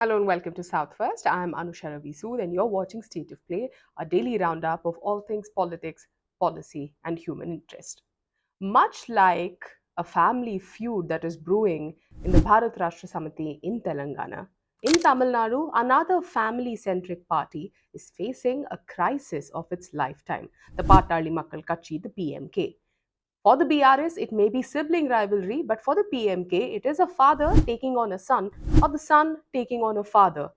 Hello and welcome to Southwest. I'm Anusha Ravi Sood and you're watching State of Play, a daily roundup of all things politics, policy, and human interest. Much like a family feud that is brewing in the Bharat Rashtra Samiti in Telangana, in Tamil Nadu, another family centric party is facing a crisis of its lifetime, the Patali Makkal Katchi, the PMK. For the BRS, it may be sibling rivalry, but for the PMK, it is a father taking on a son or the son taking on a father,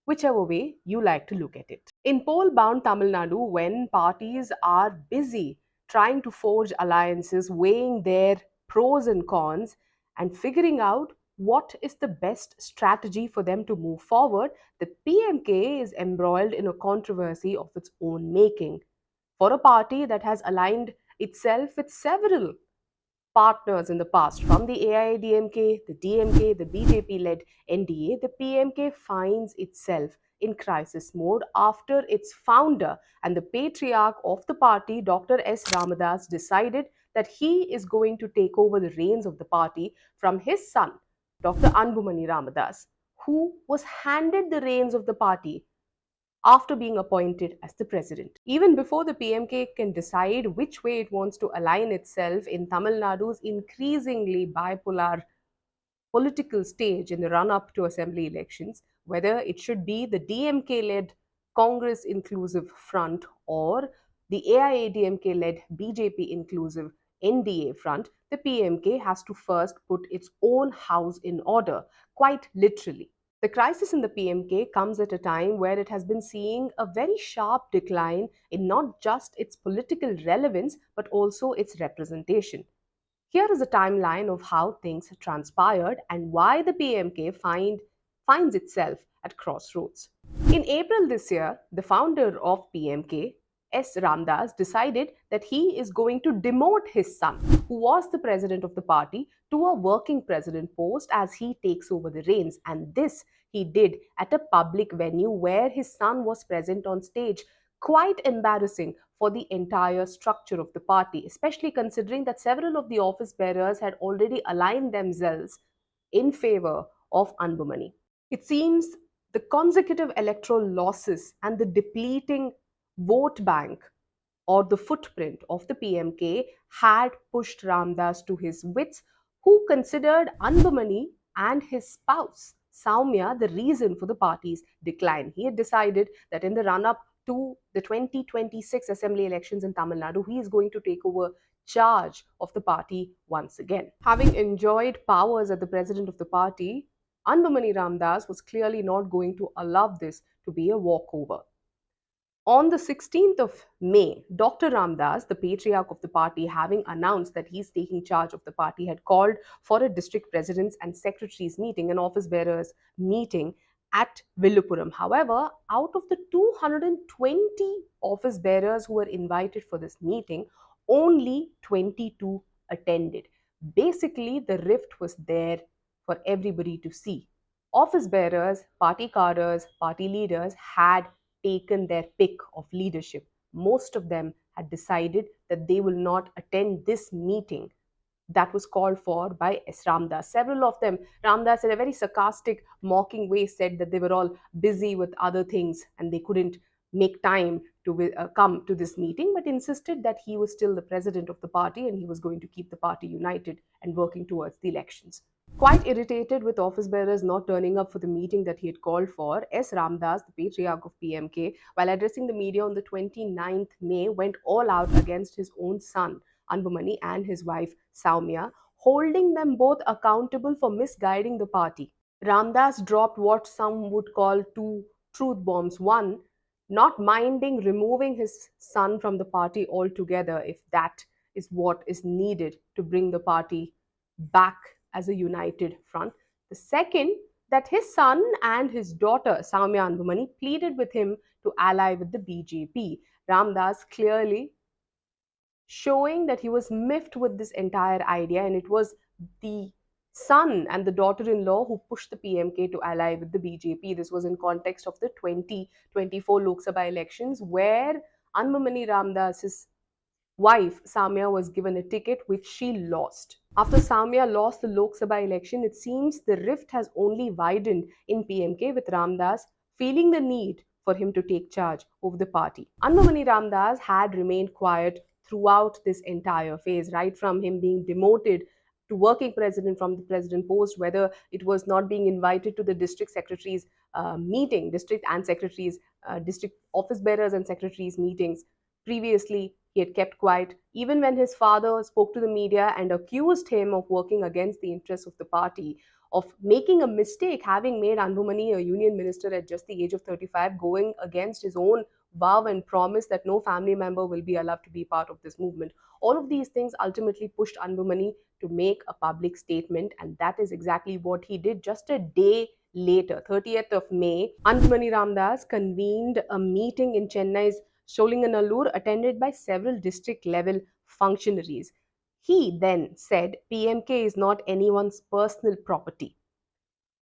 whichever way you like to look at it. In poll bound Tamil Nadu, when parties are busy trying to forge alliances, weighing their pros and cons, and figuring out what is the best strategy for them to move forward, the PMK is embroiled in a controversy of its own making. For a party that has aligned itself with several partners in the past, from the AIADMK, the DMK, the BJP led NDA, the PMK finds itself in crisis mode after its founder and the patriarch of the party, Dr. S. Ramadas, decided that he is going to take over the reins of the party from his son, Dr. Anbumani Ramadas, who was handed the reins of the party after being appointed as the president. Even before the PMK can decide which way it wants to align itself in Tamil Nadu's increasingly bipolar political stage in the run up to assembly elections, whether it should be the DMK led Congress inclusive front or the AIADMK led BJP inclusive NDA front, the PMK has to first put its own house in order, quite literally. The crisis in the PMK comes at a time where it has been seeing a very sharp decline in not just its political relevance but also its representation. Here is a timeline of how things transpired and why the PMK finds itself at crossroads. In April this year, the founder of PMK, S. Ramdas, decided that he is going to demote his son, who was the president of the party, to a working president post as he takes over the reins. And this he did at a public venue where his son was present on stage. Quite embarrassing for the entire structure of the party, especially considering that several of the office bearers had already aligned themselves in favor of Anbumani. It seems the consecutive electoral losses and the depleting vote bank or the footprint of the PMK had pushed Ramdas to his wits, who considered Anbumani and his spouse Saumya the reason for the party's decline. He had decided that in the run up to the 2026 assembly elections in Tamil Nadu, he is going to take over charge of the party once again. Having enjoyed powers as the president of the party, Anbumani Ramdas was clearly not going to allow this to be a walkover. On the 16th of May, Dr. Ramdas, the patriarch of the party, having announced that he's taking charge of the party, had called for a district presidents and secretaries meeting, an office bearers meeting at Villupuram. However, out of the 220 office bearers who were invited for this meeting, only 22 attended. Basically, the rift was there for everybody to see. Office bearers, party cadres, party leaders had taken their pick of leadership. Most of them had decided that they will not attend this meeting that was called for by S. Ramdas. Several of them, Ramdas in a very sarcastic, mocking way said that they were all busy with other things and they couldn't make time to come to this meeting, but insisted that he was still the president of the party and he was going to keep the party united and working towards the elections. Quite irritated with office bearers not turning up for the meeting that he had called for, S. Ramdas, the patriarch of PMK, while addressing the media on the 29th May, went all out against his own son, Anbumani, and his wife, Saumya, holding them both accountable for misguiding the party. Ramdas dropped what some would call two truth bombs. One, not minding removing his son from the party altogether if that is what is needed to bring the party back as a united front. The second, that his son and his daughter, Saumya Anbumani, pleaded with him to ally with the BJP. Ramdas clearly showing that he was miffed with this entire idea, and it was the son and the daughter-in-law who pushed the PMK to ally with the BJP. This was in context of the 2024 Lok Sabha elections, where Anbumani Ramdas's wife, Samya, was given a ticket which she lost. After Samya lost the Lok Sabha election, it seems the rift has only widened in PMK, with Ramdas feeling the need for him to take charge over the party. Anbumani Ramdas had remained quiet throughout this entire phase, right from him being demoted to working president from the president post, whether it was not being invited to the district secretaries meeting, district and secretaries, district office bearers and secretaries meetings. Previously, he had kept quiet, even when his father spoke to the media and accused him of working against the interests of the party, of making a mistake, having made Anbumani a union minister at just the age of 35, going against his own vow and promise that no family member will be allowed to be part of this movement. All of these things ultimately pushed Anbumani to make a public statement, and that is exactly what he did. Just a day later, 30th of May, Anbumani Ramdas convened a meeting in Chennai's Sholinganallur, attended by several district level functionaries. He then said PMK is not anyone's personal property.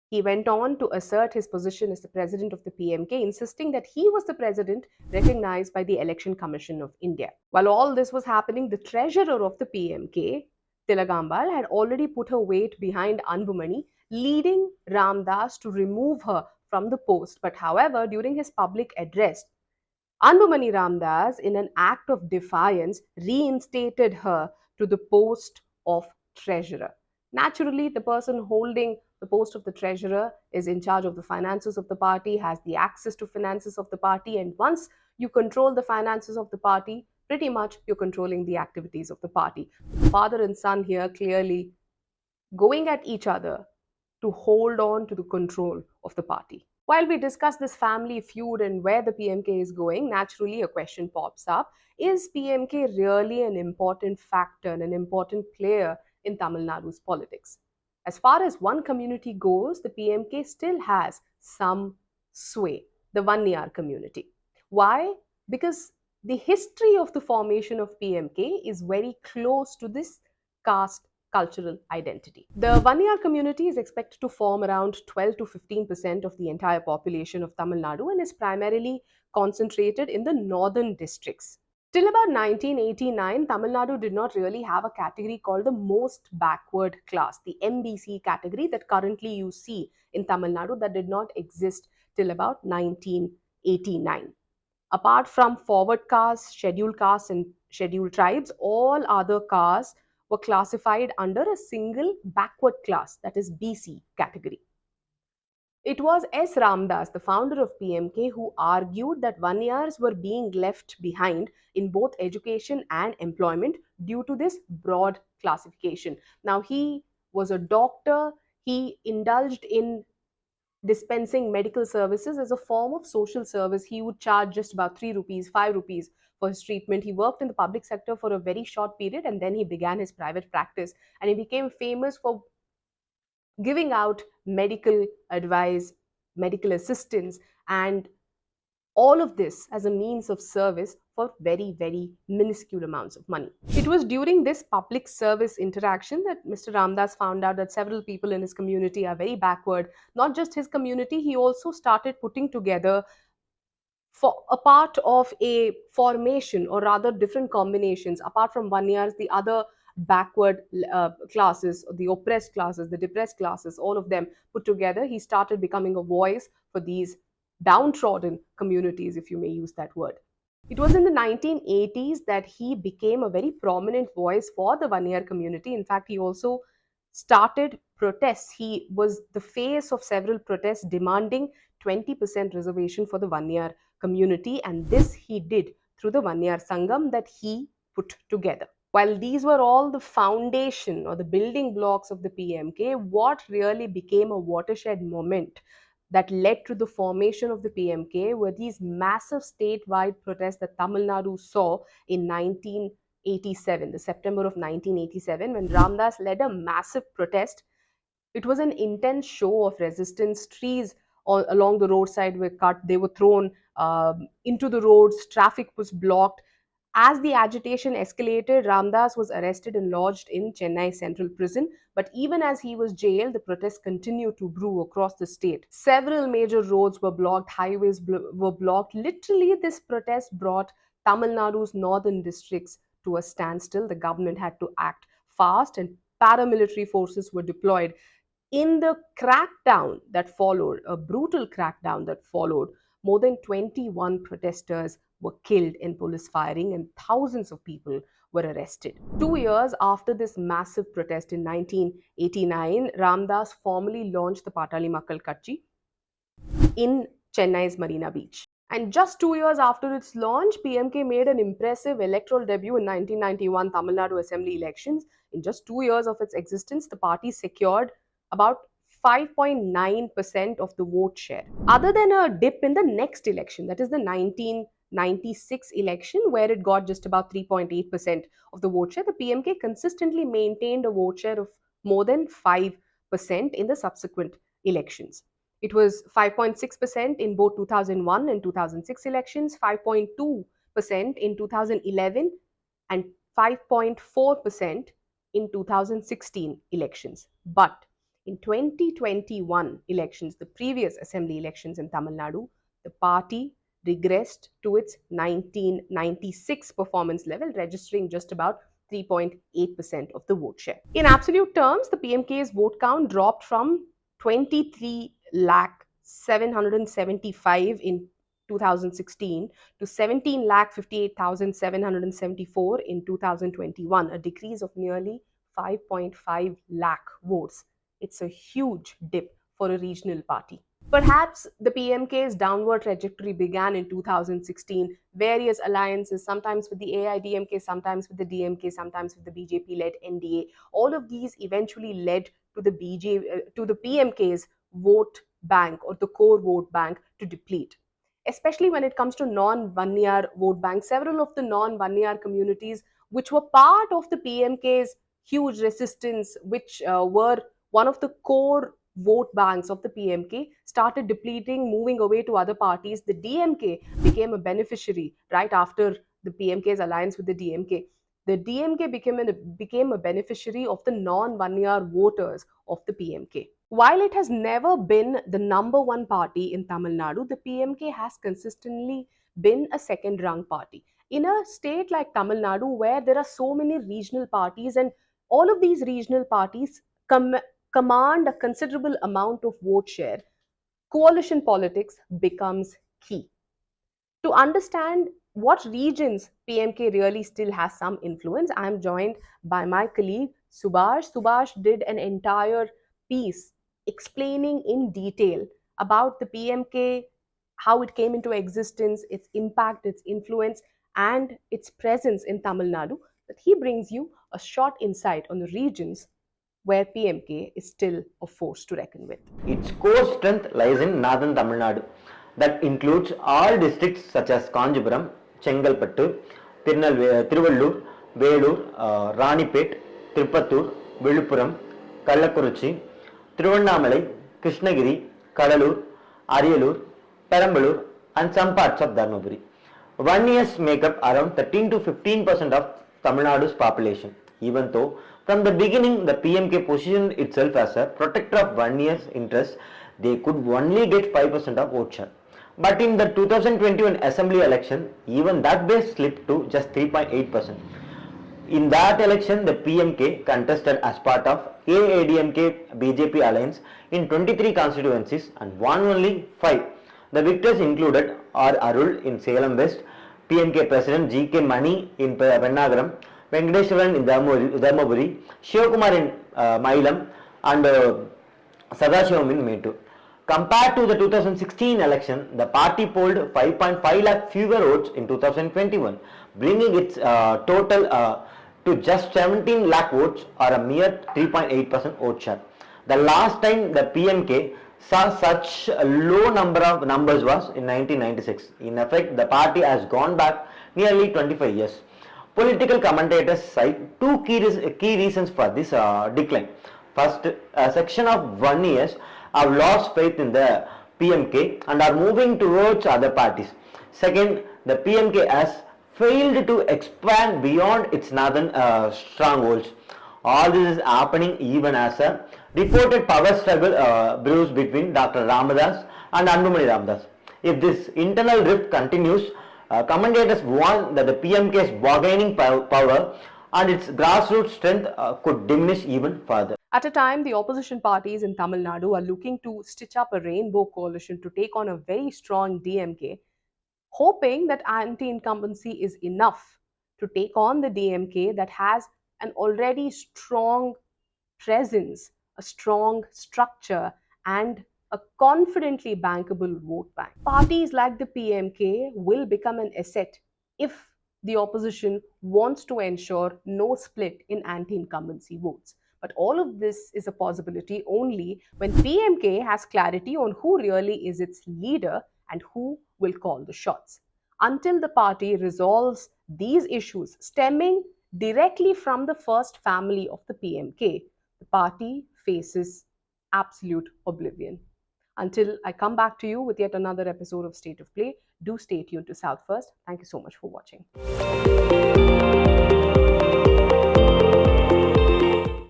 He went on to assert his position as the president of the PMK, insisting that he was the president recognized by the Election Commission of India. While all this was happening, the treasurer of the PMK, Tilagambal, had already put her weight behind Anbumani, leading Ramdas to remove her from the post. But however, during his public address, Anbumani Ramdas, in an act of defiance, reinstated her to the post of treasurer. Naturally, the person holding the post of the treasurer is in charge of the finances of the party, has the access to finances of the party, and once you control the finances of the party, pretty much you're controlling the activities of the party. Father and son here clearly going at each other to hold on to the control of the party. While we discuss this family feud and where the PMK is going, naturally a question pops up. Is PMK really an important factor, an important player in Tamil Nadu's politics? As far as one community goes, the PMK still has some sway, the Vanniyar community. Why? Because the history of the formation of PMK is very close to this caste cultural identity. The Vanniyar community is expected to form around 12 to 15% of the entire population of Tamil Nadu and is primarily concentrated in the northern districts. Till about 1989, Tamil Nadu did not really have a category called the most backward class, the MBC category that currently you see in Tamil Nadu, that did not exist till about 1989. Apart from forward castes, and scheduled tribes, all other castes were classified under a single backward class, that is BC category. It was S. Ramdas, the founder of PMK, who argued that Vanniyars were being left behind in both education and employment due to this broad classification. Now, he was a doctor, he indulged in dispensing medical services as a form of social service. He would charge just about 3 rupees, 5 rupees for his treatment. He worked in the public sector for a very short period and then he began his private practice, and he became famous for giving out medical advice, medical assistance, and all of this as a means of service for very, very minuscule amounts of money. It was during this public service interaction that Mr. Ramdas found out that several people in his community are very backward. Not just his community, he also started putting together for a part of a formation, or rather different combinations apart from one years, the other backward classes, the oppressed classes, the depressed classes, all of them put together. He started becoming a voice for these downtrodden communities, if you may use that word. It was in the 1980s that he became a very prominent voice for the one year community. In fact, he also started protests. He was the face of several protests demanding 20% reservation for the one year community, and this he did through the one year Sangam that he put together. While these were all the foundation or the building blocks of the PMK, what really became a watershed moment that led to the formation of the PMK were these massive statewide protests that Tamil Nadu saw in 1987, the September of 1987, when Ramdas led a massive protest. It was an intense show of resistance. Trees along the roadside were cut, they were thrown into the roads, traffic was blocked. As the agitation escalated, Ramdas was arrested and lodged in Chennai Central Prison. But even as he was jailed, the protests continued to brew across the state. Several major roads were blocked, highways were blocked. Literally, this protest brought Tamil Nadu's northern districts to a standstill. The government had to act fast, and paramilitary forces were deployed. In the crackdown that followed, a brutal crackdown that followed, more than 21 protesters were killed in police firing and thousands of people were arrested. 2 years after this massive protest in 1989, Ramdas formally launched the Patali Makkal Katchi in Chennai's Marina Beach. And just 2 years after its launch, PMK made an impressive electoral debut in 1991 Tamil Nadu Assembly elections. In just 2 years of its existence, the party secured about 5.9% of the vote share. Other than a dip in the next election, that is the 1996 election, where it got just about 3.8% of the vote share, the PMK consistently maintained a vote share of more than 5% in the subsequent elections. It was 5.6% in both 2001 and 2006 elections, 5.2% in 2011, and 5.4% in 2016 elections. But in 2021 elections, the previous assembly elections in Tamil Nadu, the party regressed to its 1996 performance level, registering just about 3.8% of the vote share. In absolute terms, the PMK's vote count dropped from 23 lakh 775 in 2016 to 17 lakh 58,774 in 2021, a decrease of nearly 5.5 lakh votes. It's a huge dip for a regional party. Perhaps the PMK's downward trajectory began in 2016. Various alliances, sometimes with the AIDMK, sometimes with the DMK, sometimes with the BJP-led NDA. All of these eventually led to the PMK's vote bank, or the core vote bank, to deplete. Especially when it comes to non-1 vote banks, several of the non-1 communities, which were part of the PMK's huge resistance, which were one of the core vote banks of the PMK, started depleting, moving away to other parties. The DMK became a beneficiary right after the PMK's alliance with the DMK. The DMK became a beneficiary of the non-1 voters of the PMK. While it has never been the number one party in Tamil Nadu, the PMK has consistently been a second-rung party. In a state like Tamil Nadu, where there are so many regional parties, and all of these regional parties command a considerable amount of vote share, coalition politics becomes key. To understand what regions PMK really still has some influence, I am joined by my colleague Subhash. Subhash did an entire piece explaining in detail about the PMK, how it came into existence, its impact, its influence, and its presence in Tamil Nadu. But he brings you a short insight on the regions where PMK is still a force to reckon with. Its core strength lies in northern Tamil Nadu, that includes all districts such as Kanjipuram, Chengalpattu, Tiruvallur, Velur, Ranipet, Tirupattur, Viluppuram, Kallakurichi, Tiruvannamalai, Krishnagiri, Kadalur, Ariyalur, Perambalur, and some parts of Dharmaburi. 1 years make up around 13 to 15% of Tamil Nadu's population, even though from the beginning the PMK positioned itself as a protector of 1 year's interests. They could only get 5% of vote share. But in the 2021 assembly election, even that base slipped to just 3.8%. In that election, the PMK contested as part of AIDMK BJP alliance in 23 constituencies and won only 5. The victors included R. Arul in Salem West, PMK President G.K. Mani in Vennagaram, Venkateswaran in Dharmaburi, Shivakumar in Mailam, and Sadashivam in Mettur. Compared to the 2016 election, the party polled 5.5 lakh fewer votes in 2021, bringing its total to just 17 lakh votes, or a mere 3.8% vote share. The last time the PMK saw such a low numbers was in 1996. In effect, the party has gone back nearly 25 years. Political commentators cite two key reasons for this decline. First, a section of 1 years have lost faith in the PMK and are moving towards other parties. Second, the PMK has failed to expand beyond its northern strongholds. All this is happening even as a reported power struggle brews between Dr. Ramadas and Anbumani Ramadas. If this internal rift continues, Commentators warn that the PMK's bargaining power and its grassroots strength could diminish even further. At a time, the opposition parties in Tamil Nadu are looking to stitch up a rainbow coalition to take on a very strong DMK, hoping that anti incumbency is enough to take on the DMK that has an already strong presence, a strong structure, and a confidently bankable vote bank. Parties like the PMK will become an asset if the opposition wants to ensure no split in anti incumbency votes. But all of this is a possibility only when PMK has clarity on who really is its leader and who will call the shots. Until the party resolves these issues stemming directly from the first family of the PMK, the party faces absolute oblivion. Until I come back to you with yet another episode of State of Play, do stay tuned to South First. Thank you so much for watching.